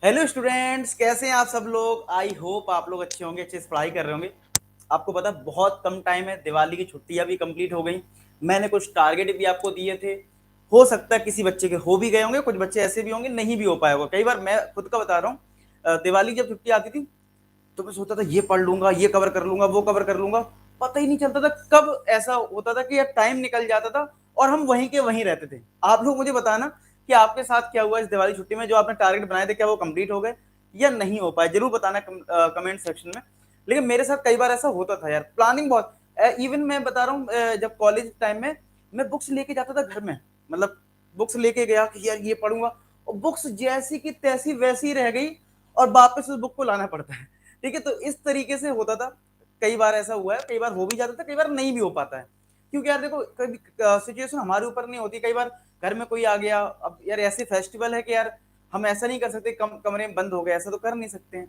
Hello students, कैसे हैं आप सब लोग। आई होप आप लोग अच्छे होंगे, अच्छे से पढ़ाई कर रहे होंगे। आपको पता है बहुत कम टाइम है, दिवाली की छुट्टियां भी कंप्लीट हो गई। मैंने कुछ टारगेट भी आपको दिए थे। हो सकता है किसी बच्चे के हो भी गए होंगे, कुछ बच्चे ऐसे भी होंगे नहीं भी हो पाया होगा। कई बार मैं खुद का बता रहा हूँ, दिवाली जब छुट्टी आती थी तो मैं सोचता था ये पढ़ लूंगा, ये कवर कर लूंगा, वो कवर कर लूंगा। पता ही नहीं चलता था कब ऐसा होता था कि यार टाइम निकल जाता था और हम वहीं के वहीं रहते थे। आप लोग मुझे बताना कि आपके साथ क्या हुआ इस दिवाली छुट्टी में, जो आपने टारगेट बनाए थे क्या वो कंप्लीट हो गए या नहीं हो पाए। जरूर बताना कमेंट सेक्शन में। लेकिन मेरे साथ कई बार ऐसा होता था यार, प्लानिंग बहुत। इवन मैं बता रहा हूँ, जब कॉलेज टाइम में मैं बुक्स लेके जाता था घर में, मतलब बुक्स लेके गया कि यार ये पढ़ूंगा, और बुक्स जैसी की तैसी वैसी रह गई और वापस उस बुक को लाना पड़ता है। ठीक है, तो इस तरीके से होता था। कई बार ऐसा हुआ है, कई बार हो भी जाता था, कई बार नहीं भी हो पाता है। क्योंकि यार देखो, कभी सिचुएशन हमारे ऊपर नहीं होती। कई बार घर में कोई आ गया, अब यार ऐसे फेस्टिवल है कि यार हम ऐसा नहीं कर सकते कमरे में बंद हो गए, ऐसा तो कर नहीं सकते हैं।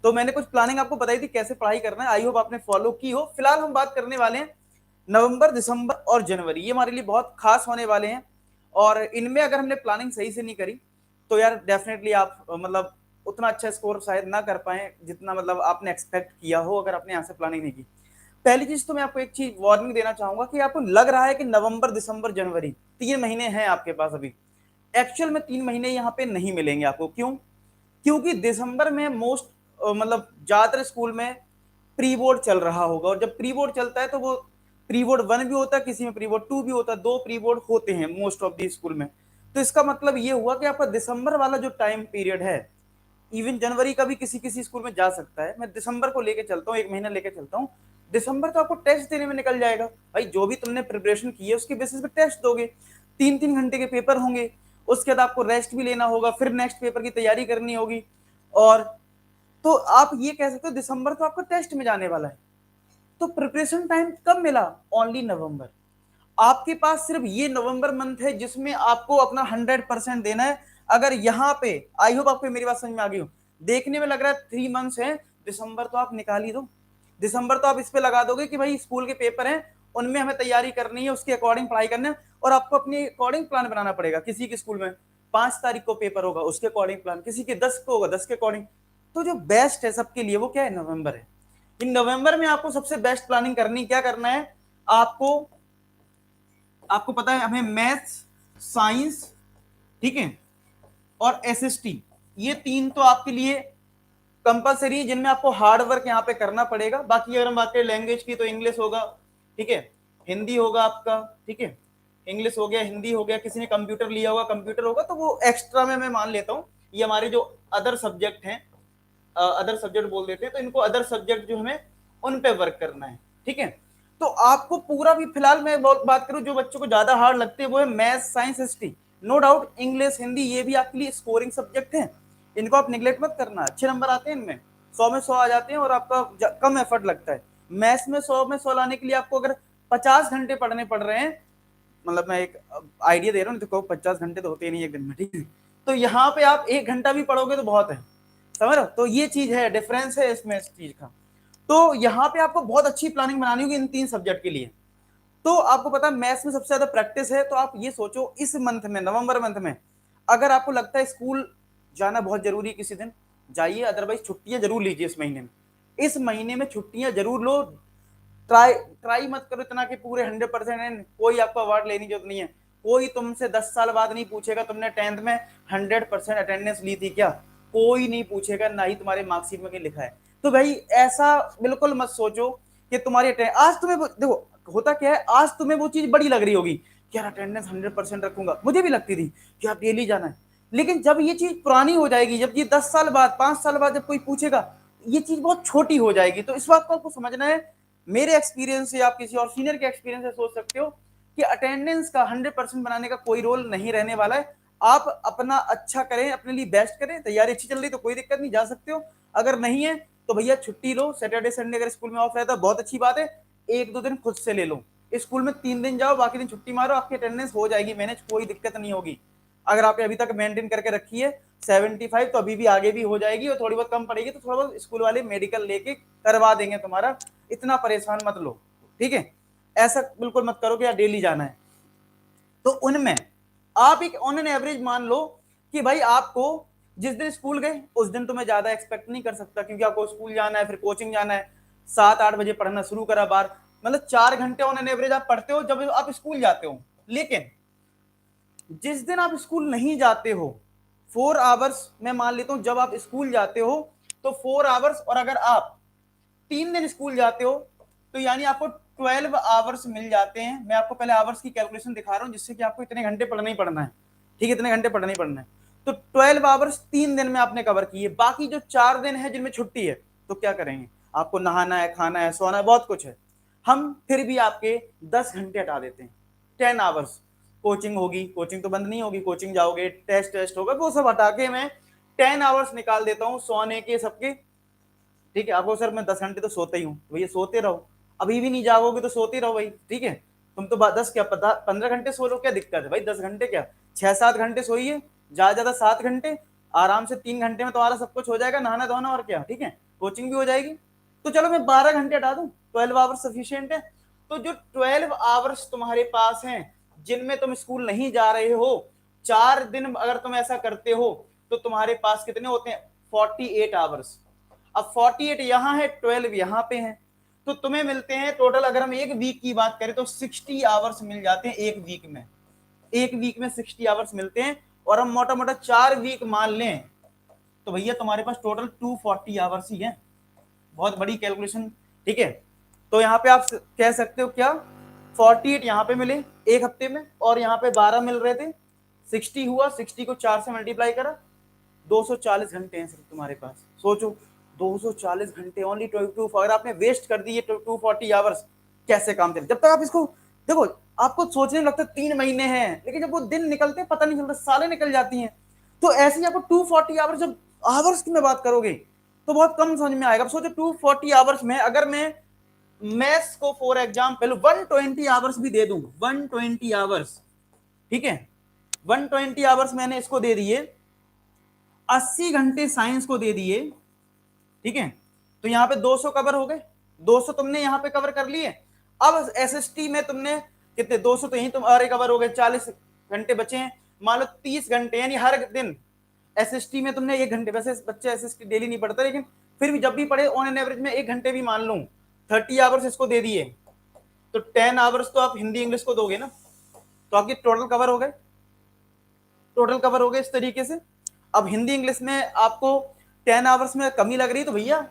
तो मैंने कुछ प्लानिंग आपको बताई थी कैसे पढ़ाई करना है, आई होप आपने फॉलो की हो। फिलहाल हम बात करने वाले हैं नवंबर, दिसंबर और जनवरी, ये हमारे लिए बहुत खास होने वाले हैं। और इनमें अगर हमने प्लानिंग सही से नहीं करी तो यार डेफिनेटली आप मतलब उतना अच्छा स्कोर शायद ना कर पाए जितना मतलब आपने एक्सपेक्ट किया हो, अगर आपने यहाँ से प्लानिंग नहीं की। पहली चीज तो मैं आपको एक चीज वार्निंग देना चाहूंगा कि आपको लग रहा है कि नवंबर, दिसंबर, जनवरी 3 महीने हैं आपके पास अभी। एक्चुअल में 3 महीने यहाँ पे नहीं मिलेंगे आपको। क्यों? क्योंकि दिसंबर में मोस्ट मतलब ज्यादातर स्कूल में प्री बोर्ड चल रहा होगा, और जब प्री बोर्ड चलता है तो वो प्री बोर्ड 1 भी होता है, किसी में प्री बोर्ड 2 भी होता है, 2 प्री बोर्ड होते हैं मोस्ट ऑफ दी स्कूल में। तो इसका मतलब ये हुआ कि आपका दिसंबर वाला जो टाइम पीरियड है, इवन जनवरी का भी किसी किसी स्कूल में जा सकता है, मैं दिसंबर को लेके चलता हूँ, 1 महीना लेके चलता हूँ। दिसंबर तो आपको टेस्ट देने में निकल जाएगा भाई, जो भी तुमने प्रिपरेशन की है उसके बेसिस पे टेस्ट दोगे। 3-3 घंटे के पेपर होंगे, उसके बाद आपको रेस्ट भी लेना होगा, फिर नेक्स्ट पेपर की तैयारी करनी होगी। और तो आप ये कह सकते हो दिसंबर तो आपका टेस्ट में जाने वाला है। तो प्रिपरेशन टाइम कब मिला? ओनली नवंबर। आपके पास सिर्फ ये नवंबर मंथ है जिसमें आपको अपना 100% देना है। अगर यहाँ पे, आई होप आपको मेरी बात समझ में आ गई हो। देखने में लग रहा है 3 मंथ्स है, दिसंबर तो आप निकाल ही दो। दिसंबर तो आप इस पे लगा दोगे कि भाई स्कूल के पेपर हैं, उनमें हमें तैयारी करनी है, उसके अकॉर्डिंग पढ़ाई करना है। और आपको अपने अकॉर्डिंग प्लान बनाना पड़ेगा। किसी के स्कूल में 5 तारीख को पेपर होगा, उसके अकॉर्डिंग प्लान, किसी के 10 को होगा, 10 के अकॉर्डिंग। तो जो बेस्ट है सबके लिए वो क्या है? नवंबर है। इन नवंबर में आपको सबसे बेस्ट प्लानिंग करनी, क्या करना है आपको? आपको पता है हमें मैथ्स, साइंस, ठीक है, और एसएसटी, ये तीन तो आपके लिए कंपलसरी है, जिनमें आपको हार्ड वर्क यहाँ पे करना पड़ेगा। बाकी अगर हम बात करें लैंग्वेज की तो इंग्लिश होगा, ठीक है, हिंदी होगा आपका, ठीक है, इंग्लिश हो गया, हिंदी हो गया, किसी ने कंप्यूटर लिया होगा, कंप्यूटर होगा, तो वो एक्स्ट्रा में मैं मान लेता हूँ। ये हमारे जो अदर सब्जेक्ट हैं, अदर सब्जेक्ट बोल देते हैं, तो इनको अदर सब्जेक्ट जो हमें उन पे वर्क करना है, ठीक है। तो आपको पूरा भी, फिलहाल मैं बात करूं जो बच्चों को ज्यादा हार्ड लगते हैं वो है maths, science, history. No doubt English, Hindi ये भी आपके लिए स्कोरिंग सब्जेक्ट हैं, इनको आप निगलेक्ट मत करना। अच्छे नंबर आते हैं इनमें, 100 में 100 आ जाते हैं और आपका कम एफर्ट लगता है। मैथ्स में 100 में 100 लाने के लिए आपको अगर 50 घंटे पढ़ने पड़ रहे हैं, मतलब मैं एक आइडिया दे रहा हूँ, तो 50 घंटे तो होते ही नहीं एक दिन में, ठीक है। तो यहाँ पे आप 1 घंटा भी पढ़ोगे तो बहुत है, समझ रहे हो? तो ये चीज है, डिफरेंस है इसमें इस चीज का। तो यहाँ पे आपको बहुत अच्छी प्लानिंग बनानी होगी इन 3 सब्जेक्ट के लिए। तो आपको पता है मैथ्स में सबसे ज्यादा प्रैक्टिस है, तो आप ये सोचो इस मंथ में, नवंबर मंथ में, अगर आपको लगता है स्कूल जाना बहुत जरूरी है किसी दिन, जाइए, अदरवाइज छुट्टियां जरूर लीजिए इस महीने में। इस महीने में छुट्टियां जरूर लो। ट्राई ट्राई मत करो इतना कि पूरे 100%। कोई आपको अवार्ड लेने की जरूरत नहीं है। कोई तुमसे 10 साल बाद नहीं पूछेगा तुमने टेंथ में 100% अटेंडेंस ली थी क्या। कोई नहीं पूछेगा, ना ही तुम्हारे मार्कशीट में कहीं लिखा है। तो भाई ऐसा बिल्कुल मत सोचो कि तुम्हारी आज तुम्हें देखो, होता क्या है, आज तुम्हें वो चीज बड़ी लग रही होगी कि यार अटेंडेंस 100% रखूंगा, मुझे भी लगती थी कि आप डेली जाना है। लेकिन जब ये चीज पुरानी हो जाएगी, जब ये 10 साल बाद, 5 साल बाद जब कोई पूछेगा, ये चीज बहुत छोटी हो जाएगी। तो इस बात को आपको समझना है। मेरे एक्सपीरियंस से, आप किसी और सीनियर के एक्सपीरियंस से सोच सकते हो कि अटेंडेंस का 100% बनाने का कोई रोल नहीं रहने वाला है। आप अपना अच्छा करें, अपने लिए बेस्ट करें। तैयारी अच्छी चल रही तो कोई दिक्कत नहीं, जा सकते हो। अगर नहीं है तो भैया छुट्टी लो, सैटरडे संडे अगर स्कूल में ऑफ रहता है बहुत अच्छी बात है, 1-2 दिन खुद से ले लो। स्कूल में 3 दिन जाओ, बाकी दिन छुट्टी मारो, आपकी अटेंडेंस हो जाएगी मैनेज, कोई दिक्कत नहीं होगी। अगर आपने अभी तक मेंटेन करके रखी है 75, तो अभी भी आगे भी हो जाएगी, और थोड़ी बहुत कम पड़ेगी तो थोड़ा बहुत स्कूल वाले मेडिकल लेके करवा देंगे तुम्हारा। इतना परेशान मत लो, ठीक है। ऐसा बिल्कुल मत करो कि यार डेली जाना है। तो उनमें आप एक ऑन एन एवरेज मान लो कि भाई आपको जिस दिन स्कूल गए उस दिन तो मैं ज्यादा एक्सपेक्ट नहीं कर सकता, क्योंकि आपको स्कूल जाना है, फिर कोचिंग जाना है, 7-8 बजे पढ़ना शुरू करा बार, मतलब 4 घंटे ऑन एन एवरेज आप पढ़ते हो जब आप स्कूल जाते हो। लेकिन जिस दिन आप स्कूल नहीं जाते हो, 4 आवर्स मैं मान लेता हूं, जब आप स्कूल जाते हो तो 4 आवर्स, और अगर आप 3 दिन स्कूल जाते हो तो यानी आपको 12 आवर्स मिल जाते हैं। मैं आपको पहले आवर्स की कैलकुलेशन दिखा रहा हूं, जिससे कि आपको इतने घंटे पढ़ना ही पढ़ना है, ठीक है, इतने घंटे पढ़ना ही पढ़ना है। तो 12 आवर्स 3 दिन में आपने कवर किए, बाकी जो 4 दिन है जिनमें छुट्टी है, तो क्या करेंगे, आपको नहाना है, खाना है, सोना है, बहुत कुछ है। हम फिर भी आपके 10 घंटे हटा देते हैं, 10 आवर्स। कोचिंग होगी, कोचिंग तो बंद नहीं होगी, कोचिंग जाओगे, टेस्ट टेस्ट होगा, वो सब हटा के मैं 10 आवर्स निकाल देता हूँ सोने के सबके। ठीक है, आपको सर मैं 10 घंटे तो सोते ही हूँ, भैया सोते रहो, अभी भी नहीं जाओगे तो सोते रहो भाई, ठीक है। तुम तो 10 क्या 15 घंटे सो लो, क्या दिक्कत है भाई, 10 घंटे क्या, 6-7 घंटे सोइए, ज्यादा ज्यादा 7 घंटे, आराम से 3 घंटे में तुम्हारा सब कुछ हो जाएगा, नहाना धोना और क्या, ठीक है, कोचिंग भी हो जाएगी। तो चलो मैं 12 घंटे हटा दूं, 12 आवर्स सफिशियंट है। तो जो 12 आवर्स तुम्हारे पास हैं, जिनमें तुम स्कूल नहीं जा रहे हो, 4 दिन अगर तुम ऐसा करते हो तो तुम्हारे पास कितने होते हैं, 48 आवर्स। अब 48 यहां है, 12 यहां पे है, तो तुम्हें मिलते हैं टोटल, अगर हम एक वीक की बात करें तो 60 आवर्स मिल जाते हैं एक वीक में। एक वीक में 60 आवर्स मिलते हैं, और हम मोटा मोटा 4 वीक मान लें तो भैया तुम्हारे पास टोटल 240 आवर्स ही है। बहुत बड़ी कैलकुलेशन, ठीक है। तो यहाँ पे आप कह सकते हो क्या, 48 यहाँ पे मिले एक हफ्ते में, और यहाँ पे 12 मिल रहे थे, 60 हुआ, 60 को 4 से मल्टीप्लाई करा, 240 घंटे हैं सिर्फ तुम्हारे पास। सोचो 240 घंटे ओनली 22, अगर आपने वेस्ट कर दिए 240 आवर्स, कैसे काम चले। जब तक आप इसको देखो, आपको सोचने में लगता है 3 महीने हैं, लेकिन जब वो दिन निकलते हैं पता नहीं चलता, सालें निकल जाती हैं। तो ऐसे ही आपको 240 आवर्स, जब आवर्स की में बात करोगे तो बहुत कम समझ में आएगा। अब सोचो 240 आवर्स में अगर मैं मैथ्स को फॉर एग्जाम्पल 120 आवर्स भी दे दूं, 120 आवर्स, ठीक है, 120 आवर्स मैंने इसको दे दिए, 80 घंटे साइंस को दे दिए, ठीक है, तो यहां पे 200 कवर हो गए, 200 तुमने यहां पे कवर कर लिए। अब एसएसटी में तुमने कितने, 200 तो यही तुम्हारे कवर हो गए, 40 घंटे बचे हैं, मान लो 30 घंटे, यानी हर दिन एसएसटी में तुमने 1 घंटे, वैसे बच्चे एसएसटी डेली नहीं पढ़ते, लेकिन फिर भी जब भी पढ़े ऑन एन एवरेज में 1 घंटे भी मान लूं, 30 आवर्स इसको दे दिए, तो 10 आवर्स तो आप हिंदी इंग्लिश को दोगे ना, तो आपकी टोटल कवर हो गए, टोटल कवर हो गए इस तरीके से। अब हिंदी इंग्लिश में आपको 10 आवर्स में कमी लग रही, तो भैया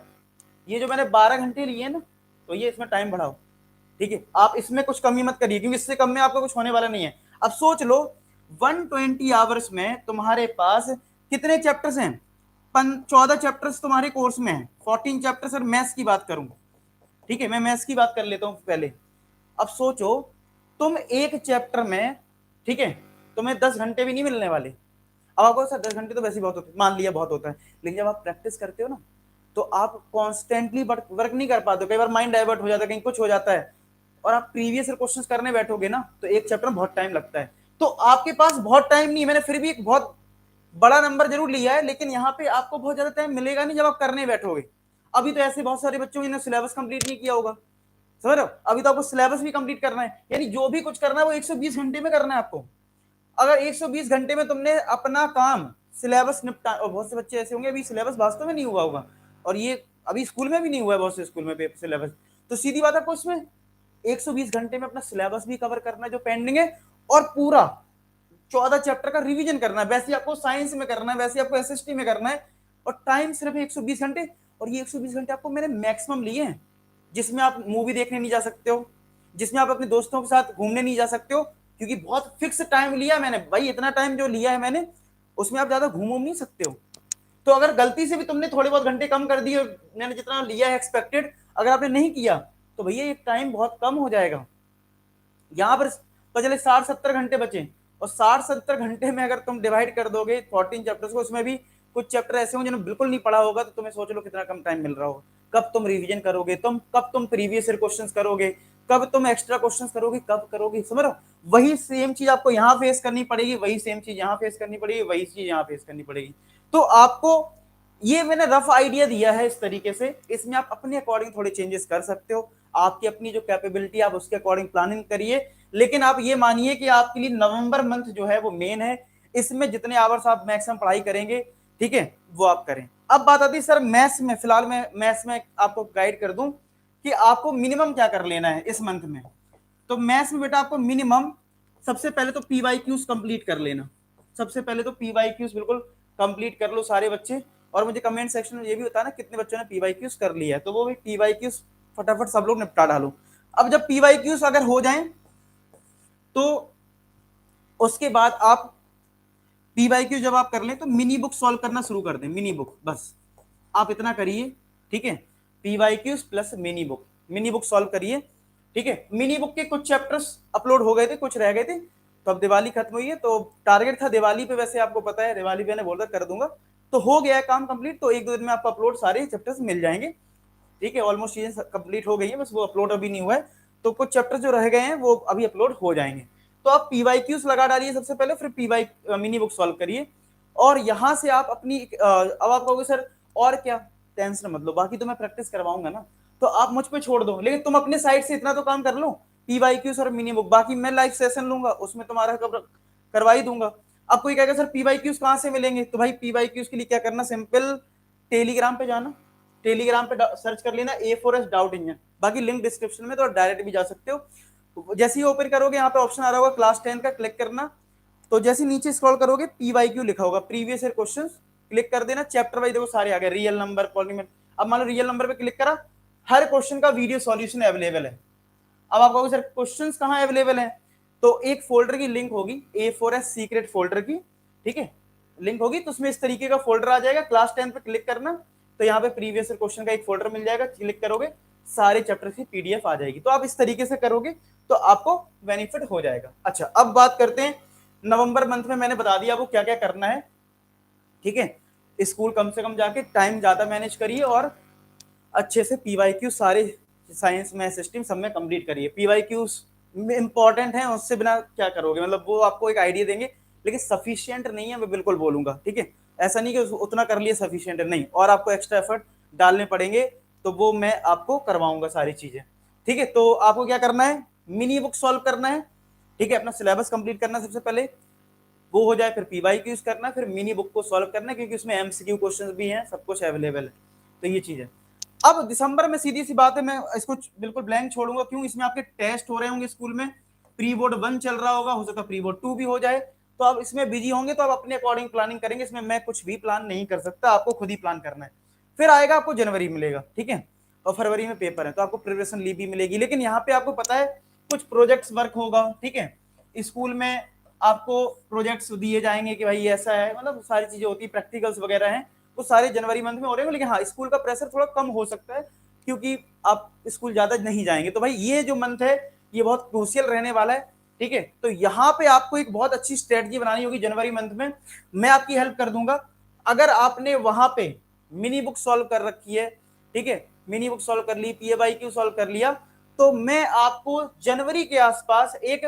ये जो मैंने 12 घंटे लिए ना, तो ये इसमें टाइम बढ़ाओ, ठीक है, आप इसमें कुछ कमी मत करिए, क्योंकि इससे कम में आपको कुछ होने वाला नहीं है। अब सोच लो 120 आवर्स में तुम्हारे पास कितने चैप्टर्स हैं, 14 चैप्टर्स तुम्हारे कोर्स में है, 14 चैप्टर्स, और मैथ्स की बात करूं, ठीक है, मैं मैथ्स की बात कर लेता हूं पहले। अब सोचो तुम एक चैप्टर में, ठीक है, तुम्हें 10 घंटे भी नहीं मिलने वाले। अब आपको सर 10 घंटे तो वैसे ही बहुत होते, मान लिया बहुत होता है, लेकिन जब आप प्रैक्टिस करते हो ना, तो आप कॉन्स्टेंटली वर्क नहीं कर पाते, कई बार माइंड डाइवर्ट हो जाता है, कहीं कुछ हो जाता है, और आप प्रीवियस ईयर क्वेश्चंस करने बैठोगे ना, तो एक चैप्टर में बहुत टाइम लगता है। तो आपके पास बहुत टाइम नहीं, मैंने फिर भी एक बहुत बड़ा नंबर जरूर लिया है, लेकिन यहाँ पे आपको बहुत ज्यादा टाइम मिलेगा नहीं जब आप करने बैठोगे। अभी तो ऐसे बहुत सारे बच्चों ने सिलेबस कंप्लीट नहीं किया होगा, समझ रहे हो, अभी तो आपको सिलेबस भी कंप्लीट करना है, यानी जो भी कुछ करना है वो 120 घंटे में करना है आपको। अगर 120 घंटे में तुमने अपना काम सिलेबस निपटा, और बहुत से बच्चे ऐसे होंगे अभी सिलेबस वास्तव में नहीं हुआ होगा, और ये अभी स्कूल में भी नहीं हुआ है, बहुत से स्कूल में सिलेबस, तो सीधी बात है आपको इसमें 120 घंटे में अपना सिलेबस भी कवर करना है जो पेंडिंग है, और पूरा 14 चैप्टर का रिवीजन करना है, वैसे आपको साइंस में करना है, वैसे आपको एसएसटी में करना है, और टाइम सिर्फ 120 घंटे। और ये 120 घंटे आपको मैंने मैक्सिमम लिए हैं, जिसमें आप मूवी देखने नहीं जा सकते हो, जिसमें आप अपने दोस्तों के साथ घूमने नहीं जा सकते हो, क्योंकि बहुत फिक्स टाइम लिया मैंने भाई, इतना टाइम जो लिया है मैंने, उसमें आप ज्यादा घूम नहीं सकते हो। तो अगर गलती से भी तुमने थोड़े बहुत घंटे कम कर दिए, मैंने जितना लिया है एक्सपेक्टेड, अगर आपने नहीं किया, तो भैया ये टाइम बहुत कम हो जाएगा। यहाँ पर तो चले 60-70 घंटे बचे, और 60-70 घंटे में अगर तुम डिवाइड कर दोगे 14 चैप्टर्स को, उसमें भी कुछ चैप्टर ऐसे होंगे जिन्होंने बिल्कुल नहीं पढ़ा होगा, तो तुम्हें सोच लो कितना कम टाइम मिल रहा होगा। कब तुम रिवीजन करोगे, कब तुम प्रीवियस ईयर क्वेश्चंस करोगे, कब तुम एक्स्ट्रा क्वेश्चंस करोगे, कब करोगे, समझ रहे हो। वही सेम चीज आपको यहाँ फेस करनी पड़ेगी, वही सेम चीज यहाँ फेस करनी पड़ेगी, वही चीज यहाँ फेस करनी पड़ेगी। तो आपको ये मैंने रफ आइडिया दिया है इस तरीके से, इसमें आप अपने अकॉर्डिंग थोड़े चेंजेस कर सकते हो, आपकी अपनी जो कैपेबिलिटी आप उसके अकॉर्डिंग प्लानिंग करिए। लेकिन आप ये मानिए कि आपके लिए नवंबर मंथ जो है वो मेन है, इसमें जितने आवर्स आप मैक्सिमम पढ़ाई करेंगे, ठीक है, वो आप करें। अब बात आती है सर मैथ्स में, फिलहाल मैं मैथ्स में आपको गाइड कर दूं कि आपको मिनिमम क्या कर लेना है इस मंथ में। तो मैथ्स में बेटा आपको मिनिमम सबसे पहले तो पीवाईक्यूज कंप्लीट कर लेना, सबसे पहले तो पीवाईक्यूज बिल्कुल कंप्लीट कर लो सारे बच्चे। और मुझे कमेंट सेक्शन में ये भी बताना कितने बच्चों ने पीवाईक्यूज कर लिया है, तो वो भी पीवाईक्यूज फटाफट सब लोग निपटा डालो। अब जब पीवाईक्यूज अगर हो जाएं तो उसके बाद आप पीवाईक्यू जब आप कर लें तो मिनी बुक सॉल्व करना शुरू कर दें, मिनी बुक, बस आप इतना करिए, ठीक है। PYQs plus mini book solve करिए, ठीक है। मिनी बुक के कुछ चैप्टर्स अपलोड हो गए थे, कुछ रह गए थे, तो अब दिवाली खत्म हुई है तो टारगेट था दिवाली पे, वैसे आपको पता है दिवाली पे मैंने बोला कर दूंगा, तो हो गया है काम कंप्लीट, तो एक दो दिन में आपको अपलोड सारे चैप्टर्स मिल जाएंगे, ठीक है। ऑलमोस्ट चीजें कंप्लीट हो गई है, बस वो अपलोड अभी नहीं हुआ है, तो कुछ चैप्टर जो रह गए हैं वो अभी अपलोड हो जाएंगे। तो आप पीवाईक्यूज लगा डालिए सबसे पहले, फिर पीवाई मिनी बुक सॉल्व करिए, और यहां से आप अपनी अब आप कहोगे सर और क्या, टेंशन मत लो, बाकी तो मैं प्रैक्टिस करवाऊंगा ना, तो आप मुझ पे छोड़ दो, लेकिन तुम अपने साइड से इतना तो काम कर लो, पीवाईक्यूज और मिनी बुक, बाकी मैं लाइव सेशन लूंगा उसमें तुम्हारा करवा ही दूंगा। अब कोई कहेगा सर पीवाईक्यूज कहां से मिलेंगे, तो भाई पीवाईक्यूज के लिए क्या करना, सिंपल टेलीग्राम पे जाना, टेलीग्राम पे सर्च कर लेना A4S डाउट इंजन, बाकी लिंक डिस्क्रिप्शन में, तो डायरेक्ट भी जा सकते हो। जैसे ही ओपन करोगे यहाँ पे ऑप्शन आ रहा होगा क्लास 10 का, क्लिक करना, तो जैसे नीचे स्क्रॉल करोगे पीवाईक्यू लिखा होगा, प्रीवियस ईयर क्वेश्चंस, क्लिक कर देना, चैप्टर वाइज देखो सारे आ गए, रियल नंबर पॉलीमेट। अब मान लो रियल नंबर पे क्लिक करा, हर क्वेश्चन का वीडियो सॉल्यूशन अवेलेबल है। अब आप कहोगे सर क्वेश्चंस कहाँ अवेलेबल हैं, तो एक फोल्डर की लिंक होगी A4S सीक्रेट फोल्डर की, ठीक है, लिंक होगी, तो उसमें इस तरीके का फोल्डर आ जाएगा, क्लास 10 पे क्लिक करना, तो यहाँ पे प्रीवियस क्वेश्चन का एक फोल्डर मिल जाएगा, क्लिक करोगे सारे चैप्टर की PDF आ जाएगी, तो आप इस तरीके से करोगे तो आपको बेनिफिट हो जाएगा। अच्छा अब बात करते हैं नवंबर मंथ में, मैंने बता दिया आपको क्या क्या करना है, ठीक है। स्कूल कम से कम जाके टाइम ज्यादा मैनेज करिए और अच्छे से पीवाईक्यू सारे साइंस में सिस्टम सब में कंप्लीट करिए, पीवाईक्यू इंपॉर्टेंट है, उससे बिना क्या करोगे, मतलब वो आपको एक आइडिया देंगे, लेकिन सफिशियंट नहीं है, मैं बिल्कुल बोलूंगा, ठीक है। ऐसा नहीं कि उतना कर लिए सफिशियंट है, नहीं, और आपको एक्स्ट्रा एफर्ट डालने पड़ेंगे, तो वो मैं आपको करवाऊंगा सारी चीजें, ठीक है। तो आपको क्या करना है, मिनी बुक सॉल्व करना है, ठीक है, अपना सिलेबस कंप्लीट करना सबसे पहले, वो हो जाए, फिर पीवाईक्यूज करना, फिर मिनी बुक को सॉल्व करना, क्योंकि उसमें MCQ क्वेश्चंस भी हैं, सब कुछ अवेलेबल है, तो ये चीज है। अब दिसंबर में सीधी सी बात है, मैं इसको बिल्कुल ब्लैंक छोड़ूंगा, क्यों, इसमें आपके टेस्ट हो रहे होंगे स्कूल में, प्री बोर्ड 1 चल रहा होगा, हो सकता है प्री बोर्ड 2 भी हो जाए, तो आप इसमें बिजी होंगे, तो आप अपने अकॉर्डिंग प्लानिंग करेंगे, इसमें मैं कुछ भी प्लान नहीं कर सकता, आपको खुद ही प्लान करना है। फिर आएगा आपको जनवरी मिलेगा, ठीक है, और फरवरी में पेपर है, तो आपको प्रिपरेशन लीव भी मिलेगी, लेकिन यहाँ पे आपको पता है कुछ प्रोजेक्ट्स वर्क होगा, ठीक है, स्कूल में आपको प्रोजेक्ट्स दिए जाएंगे कि भाई ऐसा है, मतलब सारी चीजें होती है, प्रैक्टिकल्स वगैरह हैं, वो सारे जनवरी मंथ में हो रहे हैं, लेकिन हाँ स्कूल का प्रेशर थोड़ा कम हो सकता है, क्योंकि आप स्कूल ज्यादा नहीं जाएंगे, तो भाई ये जो मंथ है ये बहुत क्रूशियल रहने वाला है, ठीक है। तो यहाँ पे आपको एक बहुत अच्छी स्ट्रेटजी बनानी होगी जनवरी मंथ में, मैं आपकी हेल्प कर दूंगा। अगर आपने वहां पे मिनी बुक सॉल्व कर रखी है, ठीक है, मिनी बुक सॉल्व कर ली, पीवाईक्यू सॉल्व कर लिया, तो मैं आपको जनवरी के आसपास एक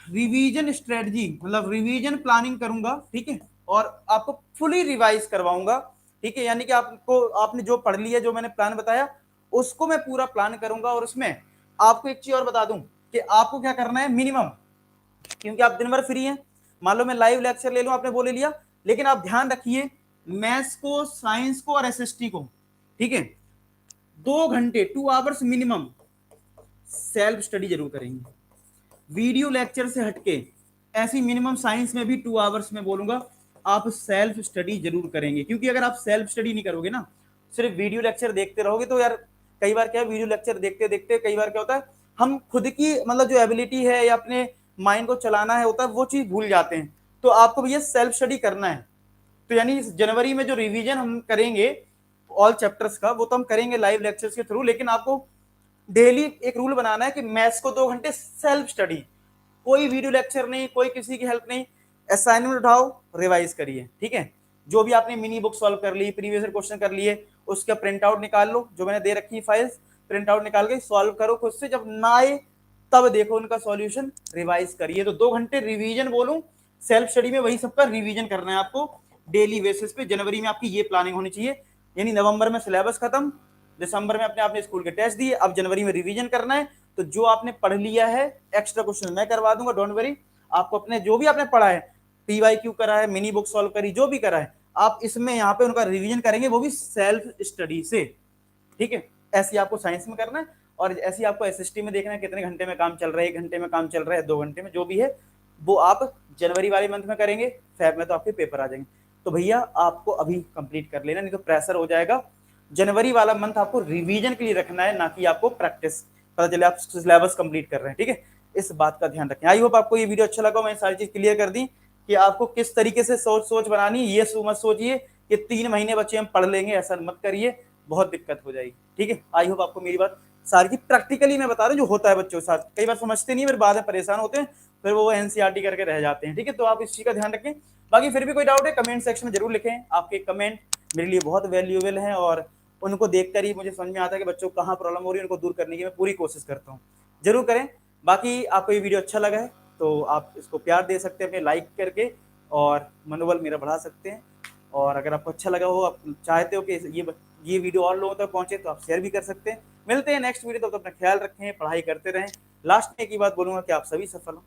रिवीजन स्ट्रेटजी, मतलब रिवीजन प्लानिंग करूंगा, ठीक है, और आपको फुली रिवाइज करवाऊंगा, ठीक है, यानी कि आपको आपने जो पढ़ लिया, जो मैंने प्लान बताया उसको मैं पूरा प्लान करूंगा, और उसमें आपको एक चीज और बता दूं कि आपको क्या करना है मिनिमम, क्योंकि आप दिन भर फ्री हैं, मान लो मैं लाइव लेक्चर ले लूं, आपने बोले लिया, लेकिन आप ध्यान रखिए मैथ्स को, साइंस को और SST को, ठीक है, 2 घंटे 2 आवर्स मिनिमम सेल्फ स्टडी जरूर करेंगे, वीडियो लेक्चर से हटके, ऐसी मिनिमम साइंस में भी 2 आवर्स में बोलूंगा आप सेल्फ स्टडी जरूर करेंगे, क्योंकि अगर आप सेल्फ स्टडी नहीं करोगे ना, सिर्फ वीडियो लेक्चर देखते रहोगे, तो यार कई बार क्या है, वीडियो लेक्चर देखते देखते कई बार क्या होता है, हम खुद की मतलब जो एबिलिटी है या अपने माइंड को चलाना है होता है, वो चीज भूल जाते हैं, तो आपको भैया सेल्फ स्टडी करना है। तो यानी जनवरी में जो रिवीजन हम करेंगे ऑल चैप्टर्स का, वो तो हम करेंगे लाइव लेक्चर्स के थ्रू, लेकिन आपको डेली एक रूल बनाना है कि मैथ्स को 2 घंटे सेल्फ स्टडी, कोई वीडियो लेक्चर नहीं, कोई किसी की हेल्प नहीं, असाइनमेंट उठाओ, रिवाइज करिए, ठीक है, जो भी आपने मिनी बुक सॉल्व कर ली, प्रीवियस क्वेश्चन कर लिए, उसका प्रिंट आउट निकाल लो, जो मैंने दे रखी है फाइल्स, प्रिंट आउट निकाल के सॉल्व करो खुद से, जब ना आए तब देखो उनका सॉल्यूशन, रिवाइज करिए। तो 2 घंटे रिवीजन बोलूं, सेल्फ स्टडी में वही सबका रिवीजन करना है आपको डेली बेसिस पे, जनवरी में आपकी ये प्लानिंग होनी चाहिए, यानी नवंबर में सिलेबस खत्म, दिसंबर में अपने आपने स्कूल के टेस्ट दिए, अब जनवरी में रिवीजन करना है, तो जो आपने पढ़ लिया है एक्स्ट्रा क्वेश्चन मैं करवा दूंगा, डोंट वरी, आपको अपने जो भी आपने पढ़ा है, पीवाईक्यू करा है, मिनी बुक सॉल्व करी, जो भी करा है, आप इसमें यहाँ पे उनका रिवीजन करेंगे, वो भी सेल्फ स्टडी से, ठीक है। ऐसे आपको साइंस में करना है और ऐसे आपको एसएसटी में देखना है कितने घंटे में काम चल रहा है, 1 घंटे में काम चल रहा है, 2 घंटे में, जो भी है वो आप जनवरी वाले मंथ में करेंगे, फेब में तो आपके पेपर आ जाएंगे। तो भैया आपको अभी कंप्लीट कर लेना, नहीं तो प्रेशर हो जाएगा। जनवरी वाला मंथ आपको रिवीजन के लिए रखना है, ना कि आपको प्रैक्टिस, पता चले आप सिलेबस कंप्लीट कर रहे हैं, ठीक है। इस बात का ध्यान रखें। आई होप आपको ये वीडियो अच्छा लगा, मैंने सारी चीज क्लियर कर दी कि आपको किस तरीके से सोच बनानी। ये मत सोचिए कि 3 महीने बच्चे हम पढ़ लेंगे, ऐसा मत करिए, बहुत दिक्कत हो जाएगी, ठीक है। आई होप आपको मेरी बात सारी की प्रैक्टिकली मैं बता रहा हूँ जो होता है बच्चों के साथ, कई बार समझते नहीं है, फिर बाद में परेशान होते हैं, फिर वो एनसीईआरटी करके रह जाते हैं, ठीक है। तो आप इस चीज का ध्यान रखें। बाकी फिर भी कोई डाउट है कमेंट सेक्शन में जरूर लिखें, आपके कमेंट मेरे लिए बहुत वैल्यूएबल हैं और उनको देखकर ही मुझे समझ में आता है कि बच्चों को कहाँ प्रॉब्लम हो रही है, उनको दूर करने की मैं पूरी कोशिश करता हूँ। जरूर करें। बाकी आपको ये वीडियो अच्छा लगा है तो आप इसको प्यार दे सकते हैं अपने लाइक करके और मनोबल मेरा बढ़ा सकते हैं। और अगर आपको अच्छा लगा हो, आप चाहते हो कि ये वीडियो और लोगों तक पहुंचे, तो आप शेयर भी कर सकते हैं। मिलते हैं नेक्स्ट वीडियो, तो अपना ख्याल रखें, पढ़ाई करते रहें। लास्ट में एक ही बात बोलूंगा कि आप सभी सफल हो।